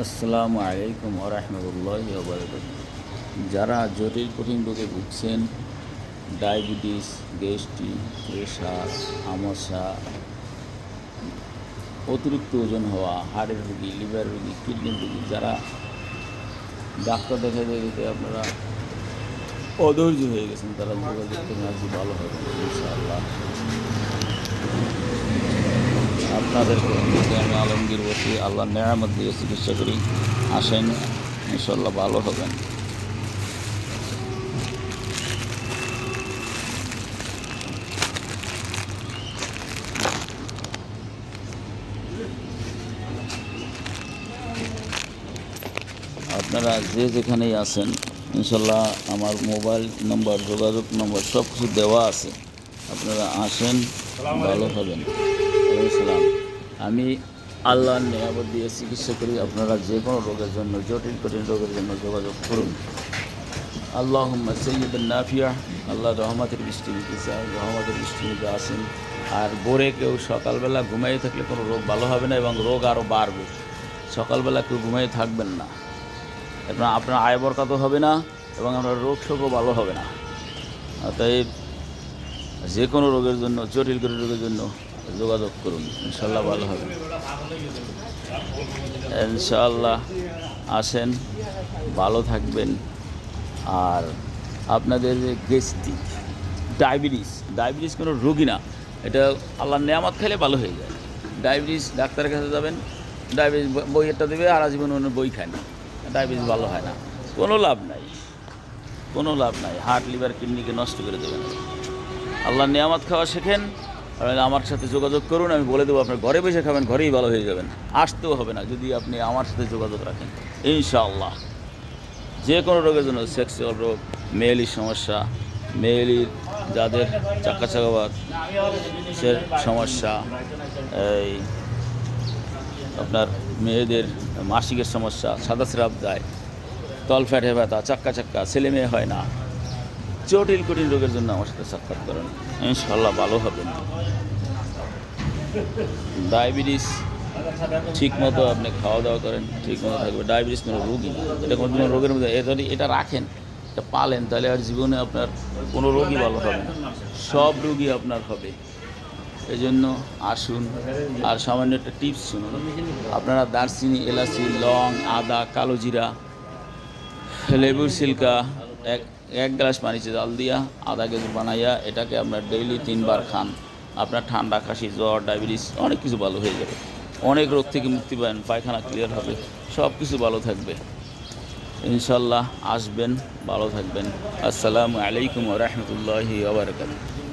আসসালামু আলাইকুম ওয়া রাহমাতুল্লাহি ওয়া বারাকাতুহু। যারা জটিল কঠিন রোগে ভুগছেন, ডায়াবেটিস, গ্যাস্ট্রিক, প্রেশার, আমাশা, অতিরিক্ত ওজন হওয়া, হাড়ের রোগী, লিভার রোগী, কিডনি রোগী, যারা ডাক্তার দেখাতে দেখাতে আপনারা অধৈর্য হয়ে গেছেন, তারা যোগাযোগ করুন, আজ ভালো হবে ইনশাআল্লাহ। আপনাদেরকে আমি আলমগীর বসি, আল্লাহর নেয়ামত দিয়ে চিকিৎসা করি। আসেন, ইনশাআল্লাহ ভালো হবেন। আপনারা যে যেখানেই আছেন, ইনশাল্লাহ আমার মোবাইল নম্বর, যোগাযোগ নম্বর সব কিছু দেওয়া আছে। আপনারা আসেন, ভালো হবেন। সালাম। আমি আল্লাহর নিয়ামত দিয়ে চিকিৎসা করি। আপনারা যে কোনো রোগের জন্য, জটিল কঠিন রোগের জন্য যোগাযোগ করুন। আল্লাহুম্মা সাইয়্যিবান নাফিয়া। আল্লাহ রহমতের বৃষ্টি নিতে চায়, রহমতের বৃষ্টি নিতে আসেন। আর ভোরে কেউ সকালবেলা ঘুমাইয়ে থাকলে কোনো রোগ ভালো হবে না এবং রোগ আরও বাড়বে। সকালবেলা কেউ ঘুমাইয়ে থাকবেন না, আপনার আয় বরকত হবে না এবং আপনার রোগ শোকও ভালো হবে না। অতএব যে কোনো রোগের জন্য, জটিল করে রোগের জন্য যোগাযোগ করুন, ইনশাল্লাহ ভালো হবে। ইনশাআল্লাহ আসেন, ভালো থাকবেন। আর আপনাদের যে গ্যাস্ট্রিক, ডায়াবেটিস কোনো রোগী না, এটা আল্লাহর নেয়ামত খেলে ভালো হয়ে যায়। ডায়াবেটিস ডাক্তারের কাছে যাবেন, ডায়াবেটিস বইয়েরটা দেবে, আর আজীবন অন্য বই খায় না, ডায়াবেটিস ভালো হয় না, কোনো লাভ নাই, কোনো লাভ নাই। হার্ট, লিভার, কিডনিকে নষ্ট করে দেবেন। আল্লাহর নেয়ামত খাওয়া শেখেন, আর আমার সাথে যোগাযোগ করুন। আমি বলে দেবো, আপনার ঘরে বসে খাবেন, ঘরেই ভালো হয়ে যাবেন। আসতেও হবে না যদি আপনি আমার সাথে যোগাযোগ রাখেন, ইনশাআল্লাহ। যে কোনো রোগের জন্য, সেক্সুয়াল রোগ, মেয়েলির সমস্যা, মেয়েলির যাদের চাক্কা চাকাবাত সে সমস্যা, এই আপনার মেয়েদের মাসিকের সমস্যা, সাদা স্রাব যায়, তলফ্যাটে ব্যথা, চাক্কা ছেলে মেয়ে হয় না, জটিল কঠিন রোগের জন্য আমার সাথে সাক্ষাৎ করেন, ইনশাআল্লাহ ভালো হবেন। ডায়াবেটিস ঠিক মতো আপনি খাওয়া দাওয়া করেন, ঠিক মতো থাকবে। ডায়াবেটিস কোনো রোগই না, এটা কোনো রোগের মধ্যে যদি এটা রাখেন, এটা পালেন, তাহলে আর জীবনে আপনার কোনো রোগই ভালো হবে না, সব রোগই আপনার হবে। এই জন্য আসুন। আর সামান্য একটা টিপস শুনুন। আপনারা দারচিনি, এলাচি, লং, আদা, কালো জিরা, লেবুর সিলকা এক গ্লাস পানিতে জাল দিয়া আধা কেজি বানাইয়া এটাকে আপনার ডেইলি 3 বার খান। আপনার ঠান্ডা, কাশি, জ্বর, ডায়াবেটিস অনেক কিছু ভালো হয়ে যাবে। অনেক রোগ থেকে মুক্তি পাবেন, পায়খানা ক্লিয়ার হবে, সব কিছু ভালো থাকবে ইনশাল্লাহ। আসবেন, ভালো থাকবেন। আসসালামু আলাইকুম ওয়া রাহমাতুল্লাহি ওয়া বারাকাতুহু।